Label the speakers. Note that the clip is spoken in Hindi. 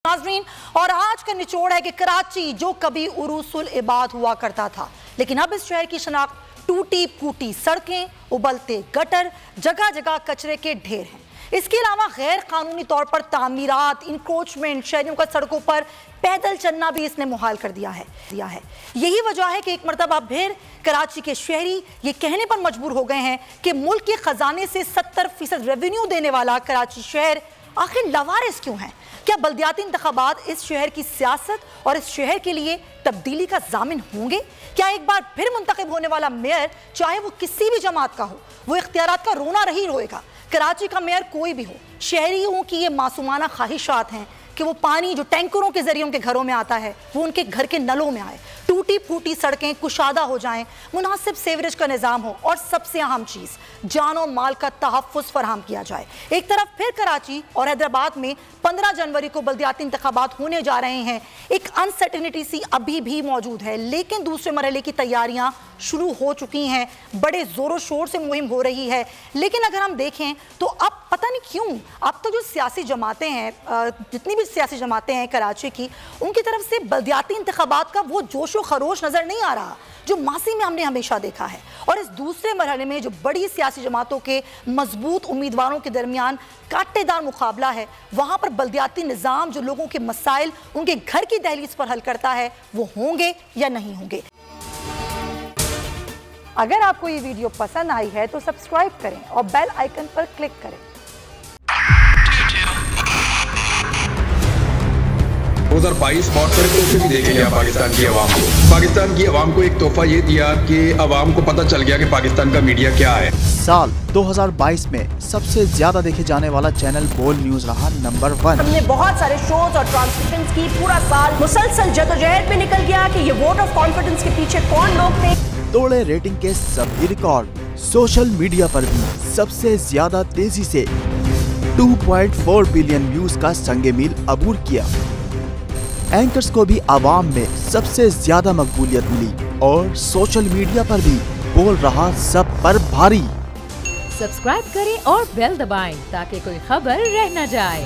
Speaker 1: नाज़रीन, और आज का निचोड़ है कि कराची जो कभी उरूसुल इबाद हुआ करता था, लेकिन अब इस शहर की शनाख्त टूटी फूटी सड़कें, उबलते गटर, जगह जगह कचरे के ढेर हैं। इसके अलावा गैर कानूनी तौर पर तामीरात, इंक्रोचमेंट, शहरियों का सड़कों पर पैदल चलना भी इसने मुहाल कर दिया है। यही वजह है कि एक मरतबा फिर कराची के शहरी ये कहने पर मजबूर हो गए हैं कि मुल्क के खजाने से 70% रेवेन्यू देने वाला कराची शहर आखिर लवारिस क्यों है। क्या बल्दियाती इंतखाबात इस शहर की सियासत और इस शहर के लिए तब्दीली का जामिन होंगे? क्या एक बार फिर मुंतखब होने वाला मेयर, चाहे वो किसी भी जमात का हो, वो इख्तियारात का रोना रही रोएगा? कराची का मेयर कोई भी हो, शहरियों की ये मासूमाना ख्वाहिशात हैं कि वो पानी जो टैंकरों के जरिए उनके घरों में आता है वो उनके घर के नलों में आए, टूटी फूटी सड़कें कुशादा हो जाएं, मुनासिब सेवरेज का निज़ाम हो और सबसे अहम चीज़ जानो माल का तहफ़्फ़ुज़ फराहम किया जाए। एक तरफ फिर कराची और हैदराबाद में 15 जनवरी को बल्दियाती इंतखाबात होने जा रहे हैं। एक अनसर्टेनिटी सी अभी भी मौजूद है, लेकिन दूसरे मरहले की तैयारियां शुरू हो चुकी हैं, बड़े ज़ोरों शोर से मुहिम हो रही है। लेकिन अगर हम देखें तो अब पता नहीं क्यों अब तो जो सियासी जमातें हैं, जितनी भी सियासी जमातें हैं कराची की, उनकी तरफ से बल्दियाती इंतखाबात का वो जोश व खरोश नज़र नहीं आ रहा जो मासी में हमने हमेशा देखा है। और इस दूसरे मरहले में जो बड़ी सियासी जमातों के मजबूत उम्मीदवारों के दरमियान कांटेदार मुकाबला है, वहाँ पर बल्दियाती निज़ाम जो लोगों के मसाइल उनके घर की दहलीज पर हल करता है, वो होंगे या नहीं होंगे। अगर आपको ये वीडियो पसंद आई है तो सब्सक्राइब करें और बेल आइकन पर क्लिक करें।
Speaker 2: 2022 बहुत सारे तोहफे भी देखे गया पाकिस्तान की आवाम को। पाकिस्तान की आवाम को एक तोहफा ये दिया कि आवाम को पता चल गया कि पाकिस्तान का मीडिया क्या है।
Speaker 3: साल 2022 में सबसे ज्यादा देखे जाने वाला चैनल बोल न्यूज रहा नंबर 1।
Speaker 4: हमने बहुत सारे शोज और ट्रांसमिशंस की, पूरा साल मुसलसल जदोजहद में निकल गया कि ये वोट ऑफ कॉन्फिडेंस के पीछे कौन लोग थे।
Speaker 3: तोड़े रेटिंग के सभी रिकॉर्ड। सोशल मीडिया पर भी सबसे ज्यादा तेजी से 2.4 बिलियन व्यूज का संगे मील अबूर किया। एंकर्स को भी आवाम में सबसे ज्यादा मकबूलियत मिली और सोशल मीडिया पर भी बोल रहा सब पर भारी।
Speaker 5: सब्सक्राइब करें और बेल दबाएं ताकि कोई खबर रह न जाए।